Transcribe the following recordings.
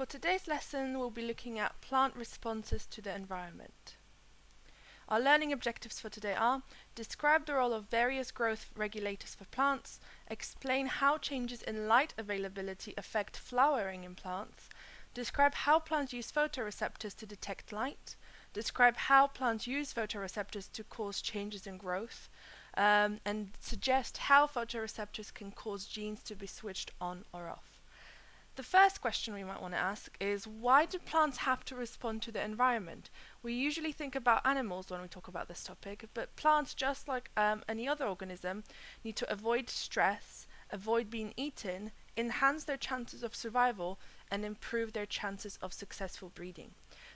For today's lesson, we'll be looking at plant responses to the environment. Our learning objectives for today are: describe the role of various growth regulators for plants, explain how changes in light availability affect flowering in plants, describe how plants use photoreceptors to detect light, describe how plants use photoreceptors to cause changes in growth, and suggest how photoreceptors can cause genes to be switched on or off. The first question we might want to ask is, why do plants have to respond to the environment? We usually think about animals when we talk about this topic, but plants, just like any other organism, need to avoid stress, avoid being eaten, enhance their chances of survival, and improve their chances of successful breeding.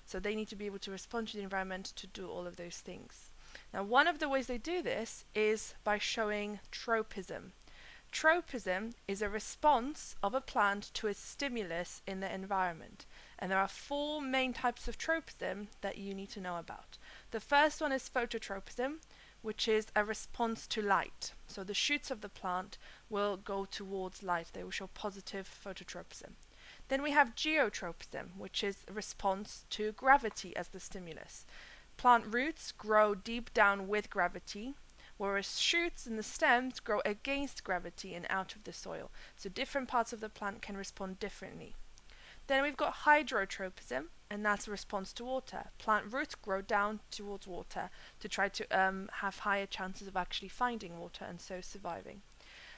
So they need to be able to respond to the environment to do all of those things. Now, one of the ways they do this is by showing tropism. Tropism is a response of a plant to a stimulus in the environment. And there are four main types of tropism that you need to know about. The first one is phototropism, which is a response to light. So the shoots of the plant will go towards light. They will show positive phototropism. Then we have geotropism, which is a response to gravity as the stimulus. Plant roots grow deep down with gravity, whereas shoots and the stems grow against gravity and out of the soil. So different parts of the plant can respond differently. Then we've got hydrotropism, and that's a response to water. Plant roots grow down towards water to try to have higher chances of actually finding water and so surviving.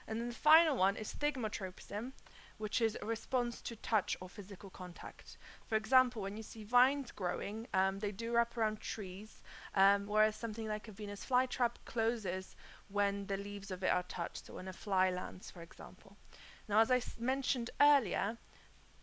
And then the final one is thigmotropism, which is a response to touch or physical contact. For example, when you see vines growing, they do wrap around trees, whereas something like a Venus flytrap closes when the leaves of it are touched, so when a fly lands, for example. Now, as I mentioned earlier,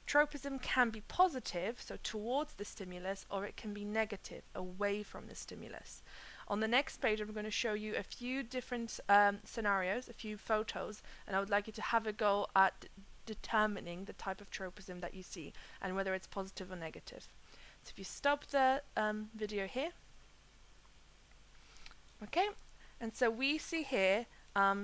tropism can be positive, so towards the stimulus, or it can be negative, away from the stimulus. On the next page, I'm going to show you a few different scenarios, a few photos, and I would like you to have a go at determining the type of tropism that you see and whether it's positive or negative. So if you stop the video here. Okay, and so we see here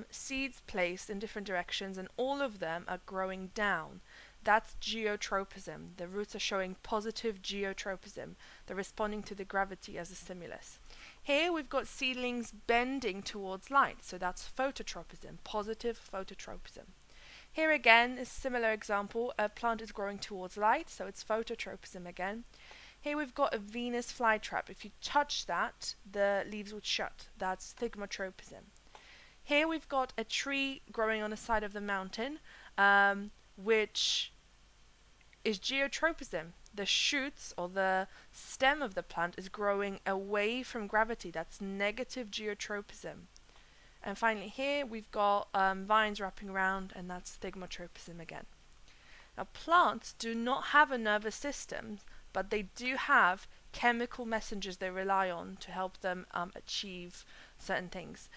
seeds placed in different directions, and all of them are growing down. That's geotropism. The roots are showing positive geotropism. They're responding to the gravity as a stimulus. Here we've got seedlings bending towards light, so that's phototropism, positive phototropism. Here again is a similar example. A plant is growing towards light, so it's phototropism again. Here we've got a Venus flytrap. If you touch that, the leaves would shut. That's thigmotropism. Here we've got a tree growing on the side of the mountain, which is geotropism. The shoots or the stem of the plant is growing away from gravity. That's negative geotropism. And finally here we've got vines wrapping around, and that's thigmotropism again. Now, plants do not have a nervous system, but they do have chemical messengers they rely on to help them achieve certain things.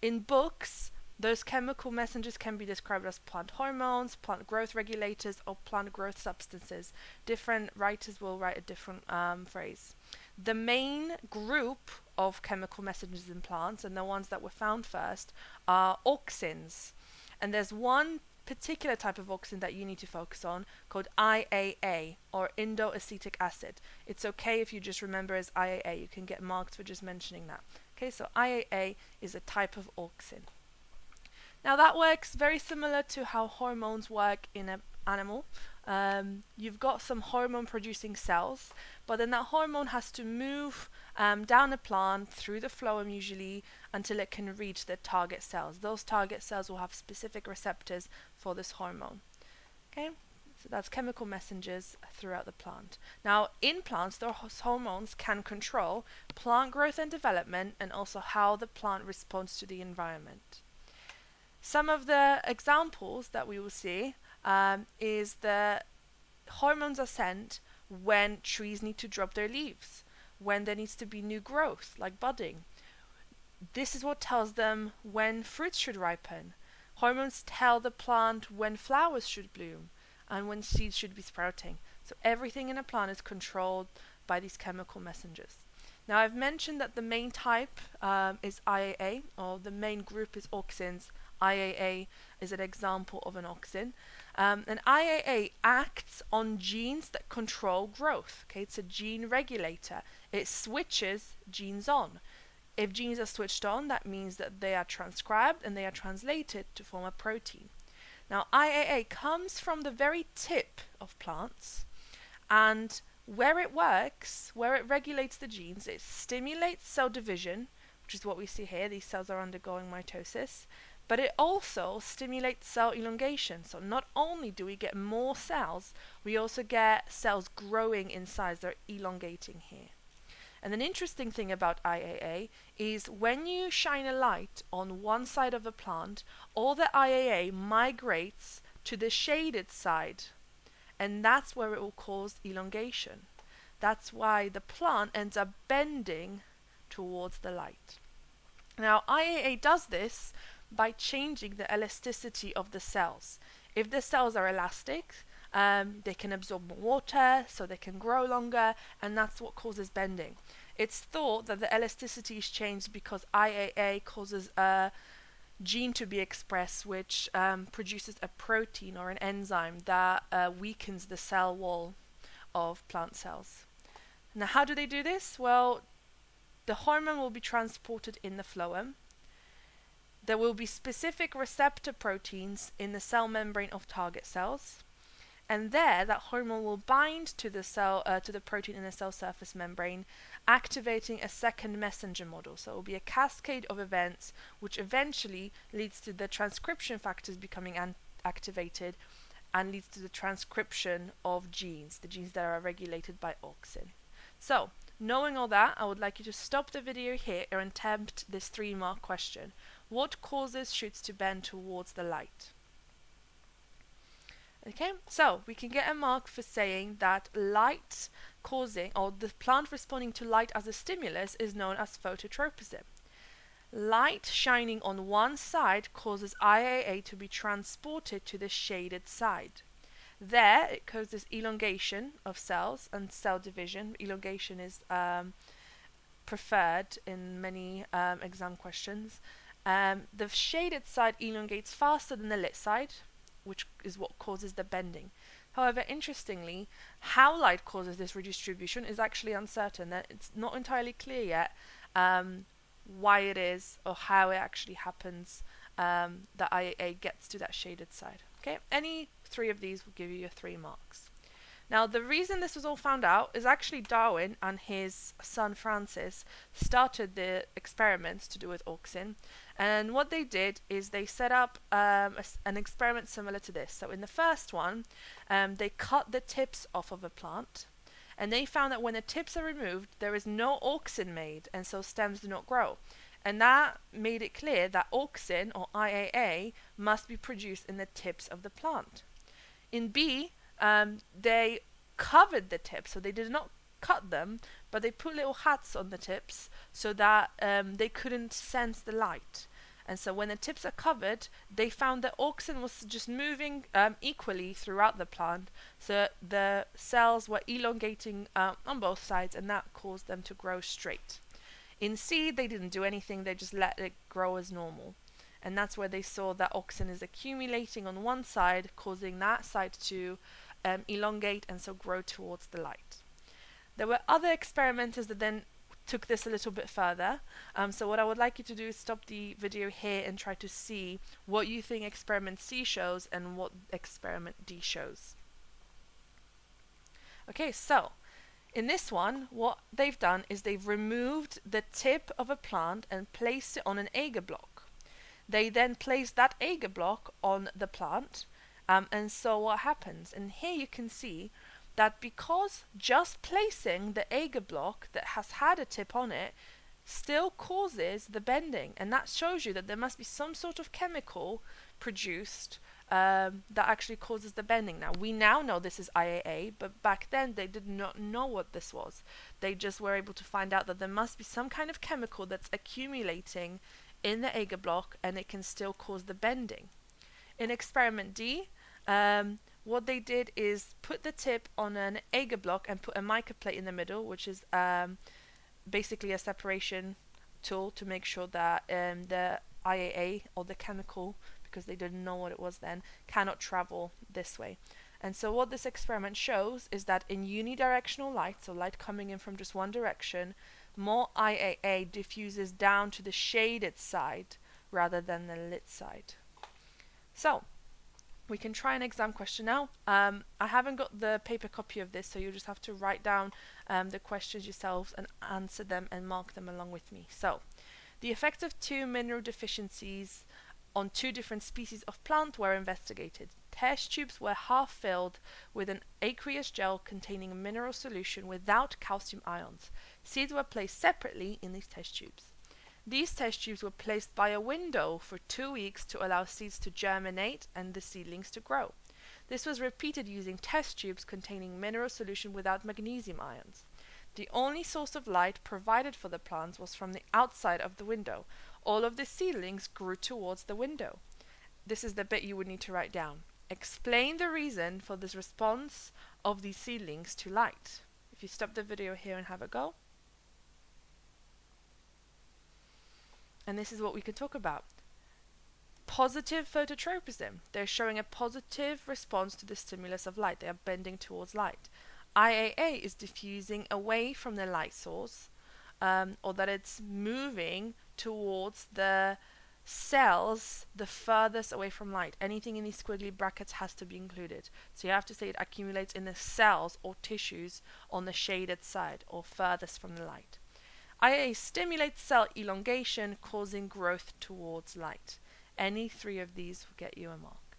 In books, those chemical messengers can be described as plant hormones, plant growth regulators, or plant growth substances. Different writers will write a different phrase. The main group of chemical messengers in plants, and the ones that were found first, are auxins. And there's one particular type of auxin that you need to focus on called IAA, or indoacetic acid. It's okay if you just remember as IAA. You can get marked for just mentioning that. Okay, so IAA is a type of auxin. Now, that works very similar to how hormones work in an animal. You've got some hormone producing cells, but then that hormone has to move down a plant through the phloem usually until it can reach the target cells. Those target cells will have specific receptors for this hormone. Okay, so that's chemical messengers throughout the plant. Now, in plants, those hormones can control plant growth and development, and also how the plant responds to the environment. Some of the examples that we will see is the hormones are sent when trees need to drop their leaves, when there needs to be new growth, like budding. This is what tells them when fruits should ripen. Hormones tell the plant when flowers should bloom and when seeds should be sprouting. So everything in a plant is controlled by these chemical messengers. Now, I've mentioned that the main type is IAA, or the main group is auxins. IAA is an example of an auxin. And IAA acts on genes that control growth. Okay, it's a gene regulator. It switches genes on. If genes are switched on, that means that they are transcribed and they are translated to form a protein. Now, IAA comes from the very tip of plants, and where it works, where it regulates the genes, it stimulates cell division, which is what we see here. These cells are undergoing mitosis, but it also stimulates cell elongation. So not only do we get more cells, we also get cells growing in size. They're elongating here. And an interesting thing about IAA is when you shine a light on one side of a plant, all the IAA migrates to the shaded side, and that's where it will cause elongation. That's why the plant ends up bending towards the light. Now, IAA does this by changing the elasticity of the cells. If the cells are elastic, they can absorb more water, so they can grow longer, and that's what causes bending. It's thought that the elasticity is changed because IAA causes a gene to be expressed which produces a protein or an enzyme that weakens the cell wall of plant cells. Now, how do they do this? Well, the hormone will be transported in the phloem. There will be specific receptor proteins in the cell membrane of target cells, and there that hormone will bind to the cell to the protein in the cell surface membrane, activating a second messenger model. So it will be a cascade of events which eventually leads to the transcription factors becoming activated and leads to the transcription of genes, the genes that are regulated by auxin. So, knowing all that, I would like you to stop the video here and attempt this 3-mark question. What causes shoots to bend towards the light? Okay, so we can get a mark for saying that light causing, or the plant responding to light as a stimulus, is known as phototropism. Light shining on one side causes IAA to be transported to the shaded side. There, it causes elongation of cells and cell division. Elongation is preferred in many exam questions. The shaded side elongates faster than the lit side, which is what causes the bending. However, interestingly, how light causes this redistribution is actually uncertain. It's not entirely clear yet why it is or how it actually happens that IAA gets to that shaded side. Okay, any 3 of these will give you your 3 marks. Now, the reason this was all found out is actually Darwin and his son Francis started the experiments to do with auxin, and what they did is they set up an experiment similar to this. So in the first one, they cut the tips off of a plant, and they found that when the tips are removed, there is no auxin made, and so stems do not grow. And that made it clear that auxin, or IAA, must be produced in the tips of the plant. In B, they covered the tips, so they did not cut them, but they put little hats on the tips so that they couldn't sense the light. And so when the tips are covered, they found that auxin was just moving equally throughout the plant, so the cells were elongating on both sides, and that caused them to grow straight. In C, they didn't do anything, they just let it grow as normal. And that's where they saw that auxin is accumulating on one side, causing that side to elongate and so grow towards the light. There were other experimenters that then took this a little bit further. So what I would like you to do is stop the video here and try to see what you think experiment C shows and what experiment D shows. Okay, so in this one, what they've done is they've removed the tip of a plant and placed it on an agar block. They then place that agar block on the plant, and so what happens? And here you can see that because just placing the agar block that has had a tip on it still causes the bending, and that shows you that there must be some sort of chemical produced that actually causes the bending. Now, we now know this is IAA, but back then they did not know what this was. They just were able to find out that there must be some kind of chemical that's accumulating in the agar block, and it can still cause the bending. In experiment D, what they did is put the tip on an agar block and put a mica plate in the middle, which is basically a separation tool to make sure that the IAA, or the chemical, because they didn't know what it was then, cannot travel this way. And so what this experiment shows is that in unidirectional light, so light coming in from just one direction, more IAA diffuses down to the shaded side rather than the lit side. So we can try an exam question now. I haven't got the paper copy of this, so you just have to write down the questions yourselves and answer them and mark them along with me. So, the effects of two mineral deficiencies on two different species of plant were investigated. Test tubes were half filled with an aqueous gel containing a mineral solution without calcium ions. Seeds were placed separately in these test tubes. These test tubes were placed by a window for 2 weeks to allow seeds to germinate and the seedlings to grow. This was repeated using test tubes containing mineral solution without magnesium ions. The only source of light provided for the plants was from the outside of the window. All of the seedlings grew towards the window. This is the bit you would need to write down. Explain the reason for this response of these seedlings to light. If you stop the video here and have a go. And this is what we can talk about. Positive phototropism. They're showing a positive response to the stimulus of light. They are bending towards light. IAA is diffusing away from the light source, or that it's moving towards the cells the furthest away from light. Anything in these squiggly brackets has to be included. So you have to say it accumulates in the cells or tissues on the shaded side or furthest from the light. IAA stimulates cell elongation, causing growth towards light. Any three of these will get you a mark.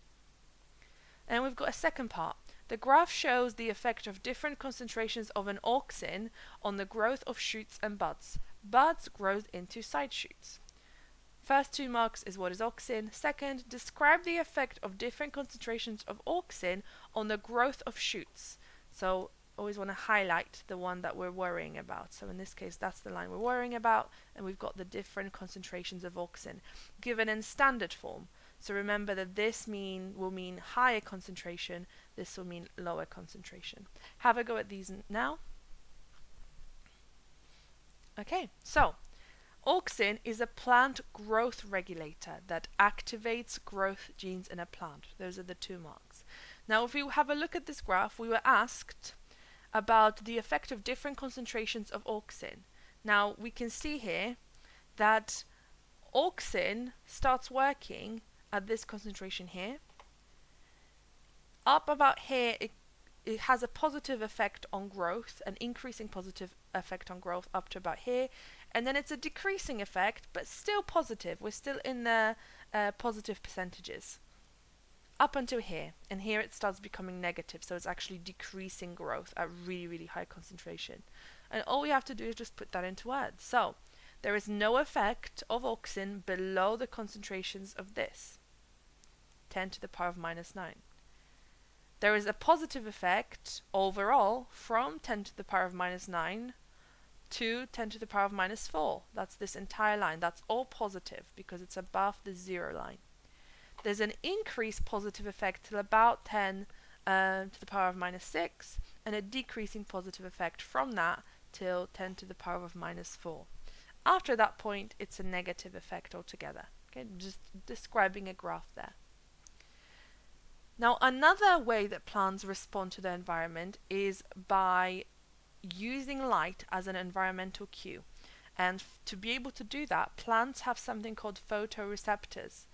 And we've got a second part. The graph shows the effect of different concentrations of an auxin on the growth of shoots and buds. Buds grow into side shoots. First 2 marks is what is auxin. Second, describe the effect of different concentrations of auxin on the growth of shoots. So always want to highlight the one that we're worrying about. So in this case, that's the line we're worrying about, and we've got the different concentrations of auxin given in standard form. So remember that this will mean higher concentration, this will mean lower concentration. Have a go at these now. Okay, so auxin is a plant growth regulator that activates growth genes in a plant. Those are the 2 marks. Now if we have a look at this graph, we were asked about the effect of different concentrations of auxin. Now we can see here that auxin starts working at this concentration here. Up about here it has a positive effect on growth, an increasing positive effect on growth up to about here, and then it's a decreasing effect but still positive. We're still in the positive percentages up until here, and here it starts becoming negative, so it's actually decreasing growth at really high concentration. And all we have to do is just put that into words. So there is no effect of auxin below the concentrations of this, 10 to the power of minus 9. There is a positive effect overall from 10 to the power of minus 9 to 10 to the power of minus 4. That's this entire line. That's all positive because it's above the 0 line. There's an increased positive effect till about 10 to the power of minus 6, and a decreasing positive effect from that till 10 to the power of minus 4. After that point, it's a negative effect altogether. Okay, just describing a graph there. Now, another way that plants respond to their environment is by using light as an environmental cue. And to be able to do that, plants have something called photoreceptors.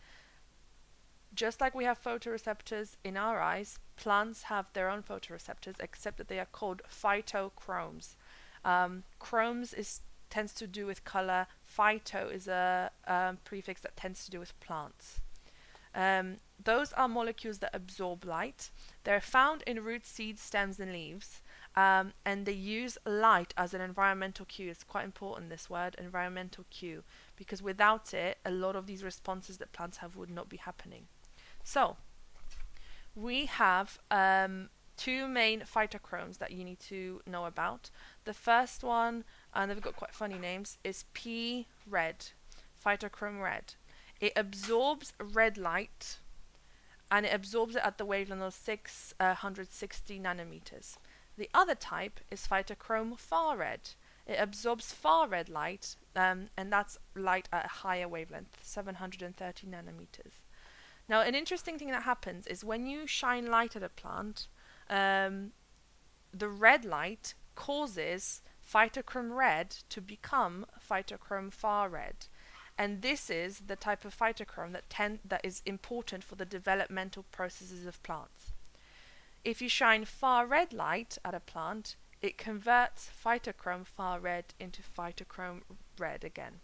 Just like we have photoreceptors in our eyes, plants have their own photoreceptors, except that they are called phytochromes. Chromes tends to do with color. Phyto is a prefix that tends to do with plants. Those are molecules that absorb light. They're found in roots, seeds, stems, and leaves, and they use light as an environmental cue. It's quite important, this word, environmental cue, because without it, a lot of these responses that plants have would not be happening. So, we have 2 main phytochromes that you need to know about. The first one, and they've got quite funny names, is P red, phytochrome red. It absorbs red light, and it absorbs it at the wavelength of 660 nanometers. The other type is phytochrome far red. It absorbs far red light, and that's light at a higher wavelength, 730 nanometers. Now, an interesting thing that happens is when you shine light at a plant, the red light causes phytochrome red to become phytochrome far red. And this is the type of phytochrome that is important for the developmental processes of plants. If you shine far red light at a plant, it converts phytochrome far red into phytochrome red again.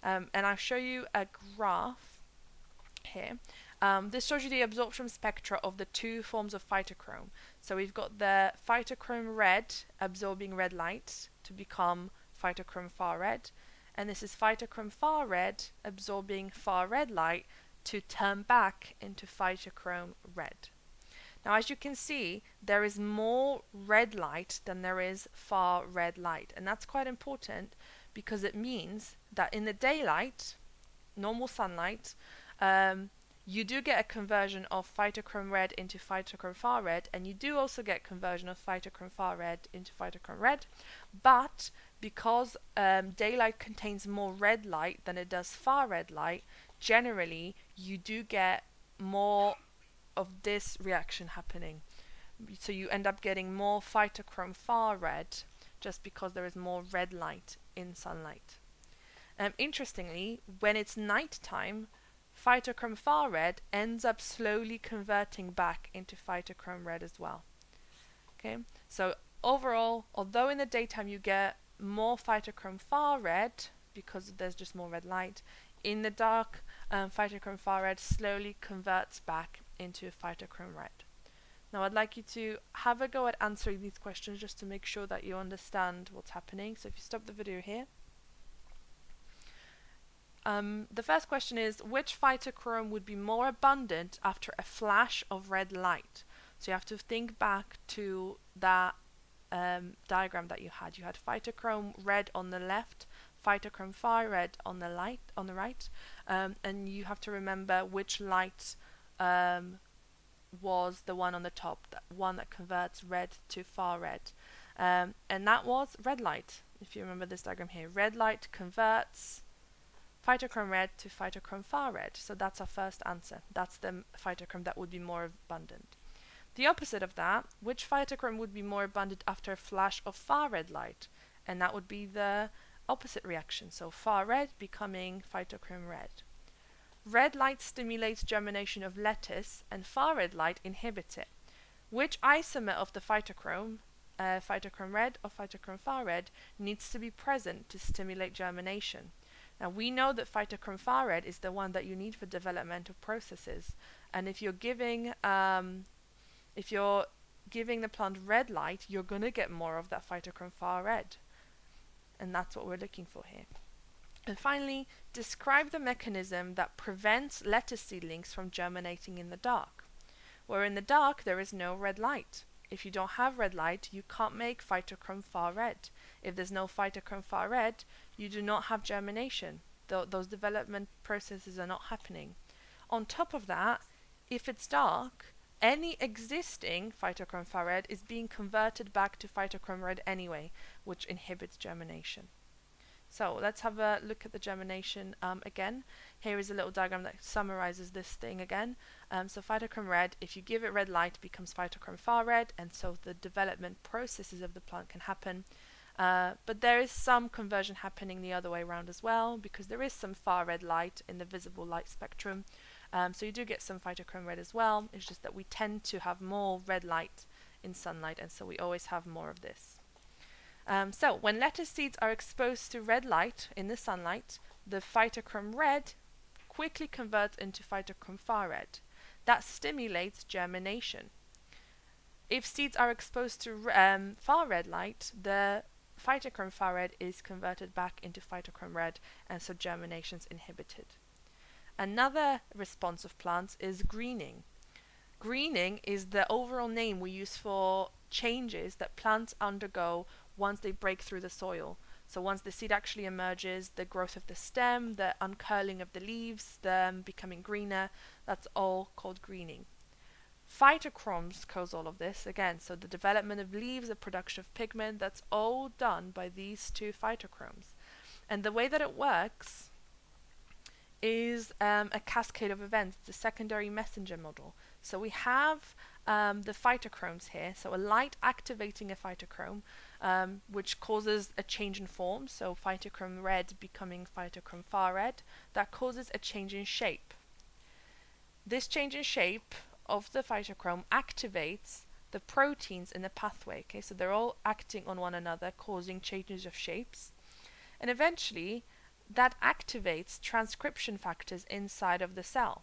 And I'll show you a graph here. This shows you the absorption spectra of the two forms of phytochrome. So we've got the phytochrome red absorbing red light to become phytochrome far red, and this is phytochrome far red absorbing far red light to turn back into phytochrome red. Now, as you can see, there is more red light than there is far red light, and that's quite important because it means that in the daylight, normal sunlight, you do get a conversion of phytochrome red into phytochrome far red, and you do also get conversion of phytochrome far red into phytochrome red, but because daylight contains more red light than it does far red light, generally you do get more of this reaction happening. So you end up getting more phytochrome far red just because there is more red light in sunlight. Interestingly, when it's nighttime, phytochrome far red ends up slowly converting back into phytochrome red as well. Okay, so overall, although in the daytime you get more phytochrome far red because there's just more red light, in the dark, phytochrome far red slowly converts back into phytochrome red. Now I'd like you to have a go at answering these questions just to make sure that you understand what's happening. So if you stop the video here. The first question is, which phytochrome would be more abundant after a flash of red light? So you have to think back to that diagram that you had. You had phytochrome red on the left, phytochrome far red on the right, and you have to remember which light was the one on the top, that one that converts red to far red, and that was red light. If you remember this diagram here, red light converts phytochrome red to phytochrome far red. So that's our first answer. That's the phytochrome that would be more abundant. The opposite of that, which phytochrome would be more abundant after a flash of far red light? And that would be the opposite reaction. So far red becoming phytochrome red. Red light stimulates germination of lettuce and far red light inhibits it. Which isomer of the phytochrome, phytochrome red or phytochrome far red, needs to be present to stimulate germination? Now we know that phytochrome far red is the one that you need for developmental processes, and if you're giving the plant red light, you're going to get more of that phytochrome far red, and that's what we're looking for here. And finally, describe the mechanism that prevents lettuce seedlings from germinating in the dark. Where in the dark there is no red light. If you don't have red light, you can't make phytochrome far red. If there's no phytochrome far red, you do not have germination. Those development processes are not happening. On top of that, if it's dark, any existing phytochrome far red is being converted back to phytochrome red anyway, which inhibits germination. So let's have a look at the germination again. Here is a little diagram that summarizes this thing again. So phytochrome red, if you give it red light, becomes phytochrome far red, and so the development processes of the plant can happen. But there is some conversion happening the other way around as well, because there is some far red light in the visible light spectrum. So you do get some phytochrome red as well. It's just that we tend to have more red light in sunlight, and so we always have more of this. So when lettuce seeds are exposed to red light in the sunlight, the phytochrome red quickly converts into phytochrome far red. That stimulates germination. If seeds are exposed to far red light, the phytochrome far red is converted back into phytochrome red, and so germination is inhibited. Another response of plants is greening. Greening is the overall name we use for changes that plants undergo once they break through the soil. So once the seed actually emerges, the growth of the stem, the uncurling of the leaves, them becoming greener, that's all called greening. Phytochromes cause all of this again, so the development of leaves, the production of pigment, that's all done by these two phytochromes. And the way that it works is a cascade of events, the secondary messenger model. So we have the phytochromes here, so a light activating a phytochrome, which causes a change in form, so phytochrome red becoming phytochrome far red, that causes a change in shape. This change in shape of the phytochrome activates the proteins in the pathway, okay, so they're all acting on one another, causing changes of shapes, and eventually that activates transcription factors inside of the cell.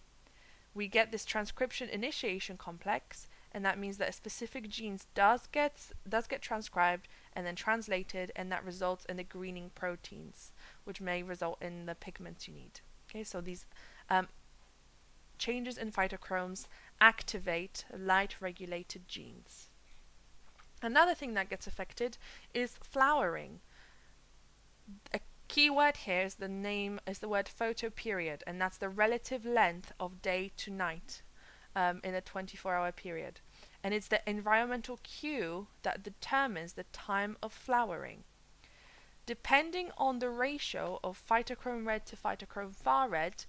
We get this transcription initiation complex, and that means that a specific gene does get transcribed and then translated, and that results in the greening proteins, which may result in the pigments you need. Okay, so these changes in phytochromes activate light-regulated genes. Another thing that gets affected is flowering. A key word here is the word photoperiod, and that's the relative length of day to night in a 24-hour period. And it's the environmental cue that determines the time of flowering. Depending on the ratio of phytochrome red to phytochrome far red,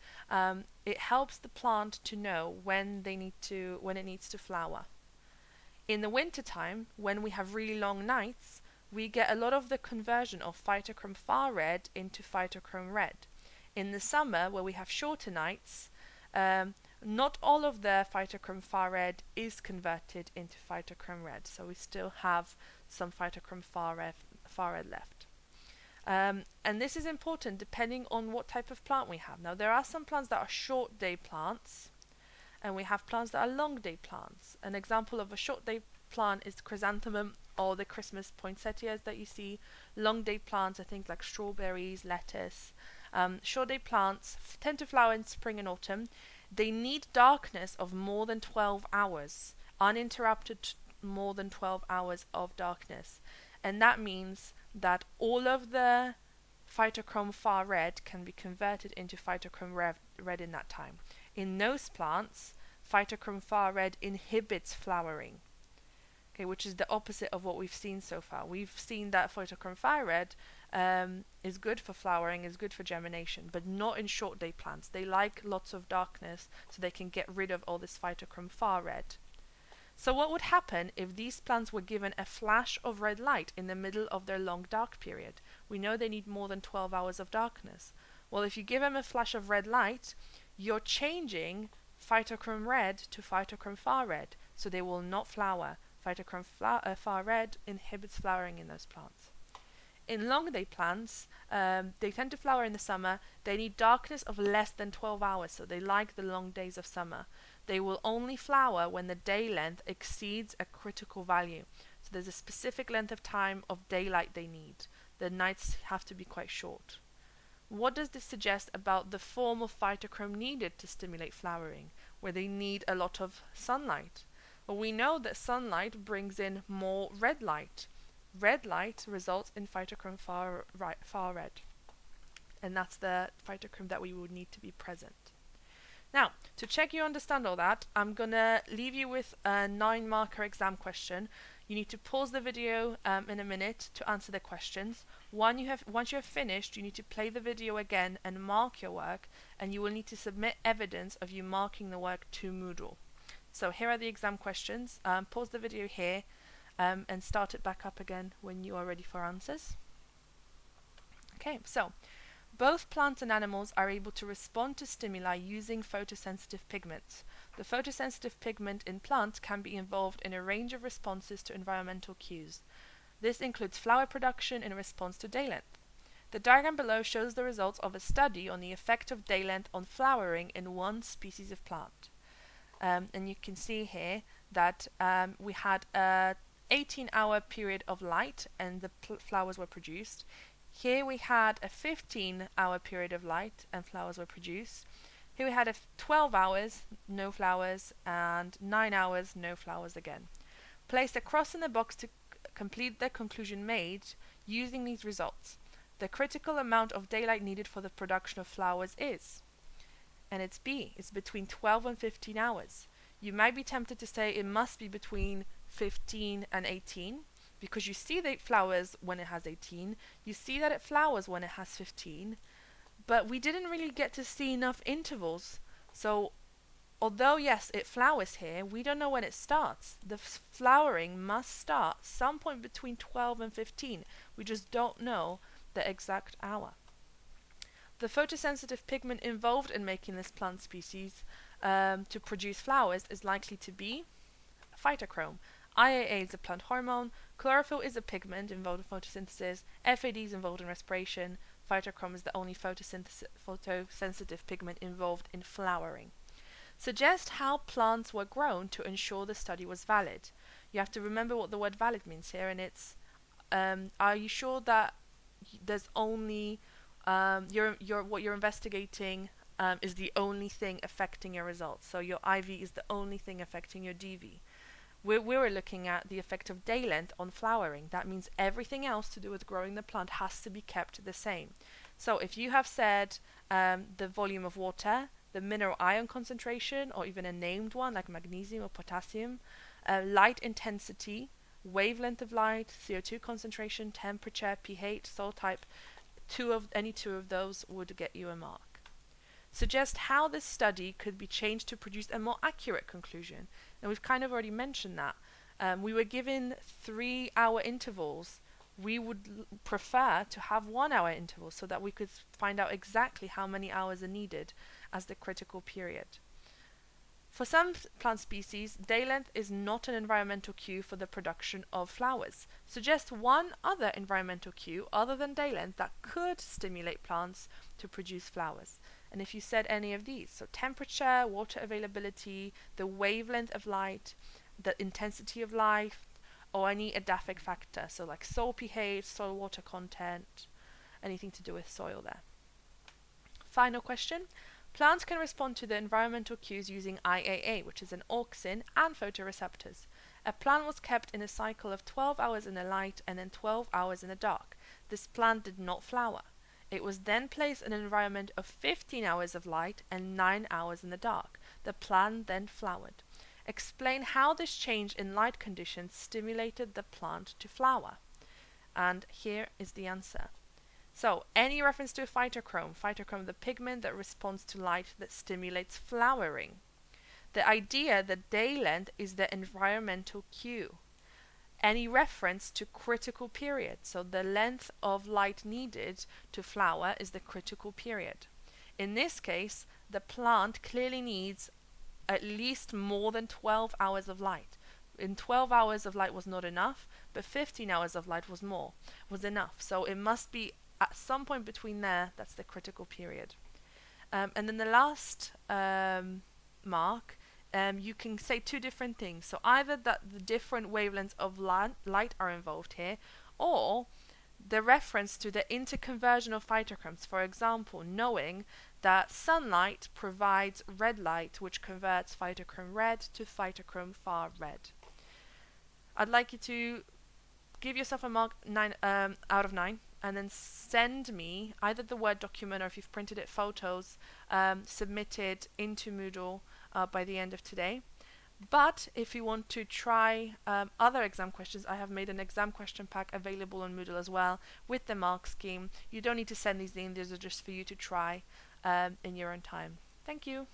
it helps the plant to know when it needs to flower. In the winter time, when we have really long nights, we get a lot of the conversion of phytochrome far red into phytochrome red. In the summer, where we have shorter nights, not all of the phytochrome far red is converted into phytochrome red, so we still have some phytochrome far red left. And this is important depending on what type of plant we have. Now, there are some plants that are short day plants, and we have plants that are long day plants. An example of a short day plant is chrysanthemum or the Christmas poinsettias that you see. Long day plants are things like strawberries, lettuce. Short day plants tend to flower in spring and autumn. They need darkness of more than 12 hours, uninterrupted more than 12 hours of darkness. And that means that all of the phytochrome far red can be converted into phytochrome red in that time. In those plants, phytochrome far red inhibits flowering, okay, which is the opposite of what we've seen so far. We've seen that phytochrome far red is good for flowering, is good for germination, but not in short day plants. They like lots of darkness, so they can get rid of all this phytochrome far red. So what would happen if these plants were given a flash of red light in the middle of their long dark period? We know they need more than 12 hours of darkness. Well, if you give them a flash of red light, you're changing phytochrome red to phytochrome far red, so they will not flower. Phytochrome far red inhibits flowering in those plants. In long day plants, they tend to flower in the summer. They need darkness of less than 12 hours, so they like the long days of summer. They will only flower when the day length exceeds a critical value. So there's a specific length of time of daylight they need. The nights have to be quite short. What does this suggest about the form of phytochrome needed to stimulate flowering, where they need a lot of sunlight? Well, we know that sunlight brings in more red light. Red light results in phytochrome far red. And that's the phytochrome that we would need to be present. Now, to check you understand all that, I'm going to leave you with a 9-marker exam question. You need to pause the video in a minute to answer the questions. Once you have finished, you need to play the video again and mark your work, and you will need to submit evidence of you marking the work to Moodle. So here are the exam questions. Pause the video here and start it back up again when you are ready for answers. Okay, so both plants and animals are able to respond to stimuli using photosensitive pigments. The photosensitive pigment in plants can be involved in a range of responses to environmental cues. This includes flower production in response to day length. The diagram below shows the results of a study on the effect of day length on flowering in one species of plant. And you can see here that we had a 18-hour period of light and the flowers were produced. Here we had a 15-hour period of light and flowers were produced. Here we had 12 hours, no flowers, and 9 hours, no flowers again. Place a cross in the box to complete the conclusion made using these results. The critical amount of daylight needed for the production of flowers is, and it's B, it's between 12 and 15 hours. You might be tempted to say it must be between 15 and 18 because you see that it flowers when it has 18, you see that it flowers when it has 15, but we didn't really get to see enough intervals. So although yes, it flowers here, we don't know when it starts. The flowering must start some point between 12 and 15. We just don't know the exact hour. The photosensitive pigment involved in making this plant species to produce flowers is likely to be phytochrome. IAA is a plant hormone, chlorophyll is a pigment involved in photosynthesis, FAD is involved in respiration, phytochrome is the only photosensitive pigment involved in flowering. Suggest how plants were grown to ensure the study was valid. You have to remember what the word valid means here, and it's are you sure that there's only what you're investigating is the only thing affecting your results. So your IV is the only thing affecting your DV. We were looking at the effect of day length on flowering. That means everything else to do with growing the plant has to be kept the same. So if you have said the volume of water, the mineral ion concentration, or even a named one like magnesium or potassium, light intensity, wavelength of light, CO2 concentration, temperature, pH, soil type, any two of those would get you a mark. Suggest how this study could be changed to produce a more accurate conclusion. And we've kind of already mentioned that. We were given 3-hour intervals. We would prefer to have 1-hour intervals so that we could find out exactly how many hours are needed as the critical period. For some plant species, day length is not an environmental cue for the production of flowers. Suggest one other environmental cue other than day length that could stimulate plants to produce flowers. And if you said any of these, so temperature, water availability, the wavelength of light, the intensity of light, or any edaphic factor, so like soil pH, soil water content, anything to do with soil there. Final question. Plants can respond to the environmental cues using IAA, which is an auxin, and photoreceptors. A plant was kept in a cycle of 12 hours in the light and then 12 hours in the dark. This plant did not flower. It was then placed in an environment of 15 hours of light and 9 hours in the dark. The plant then flowered. Explain how this change in light conditions stimulated the plant to flower. And here is the answer. So, any reference to a phytochrome, the pigment that responds to light that stimulates flowering. The idea that day length is the environmental cue. Any reference to critical period, so the length of light needed to flower is the critical period. In this case, the plant clearly needs at least more than 12 hours of light. In 12 hours of light was not enough, but 15 hours of light was enough. So it must be at some point between there, that's the critical period. And then the last mark, you can say two different things. So either that the different wavelengths of light are involved here, or the reference to the interconversion of phytochromes. For example, knowing that sunlight provides red light, which converts phytochrome red to phytochrome far red. I'd like you to give yourself a mark 9 out of 9. And then send me either the Word document or if you've printed it, photos submitted into Moodle by the end of today. But if you want to try other exam questions, I have made an exam question pack available on Moodle as well with the mark scheme. You don't need to send these in, these are just for you to try in your own time. Thank you.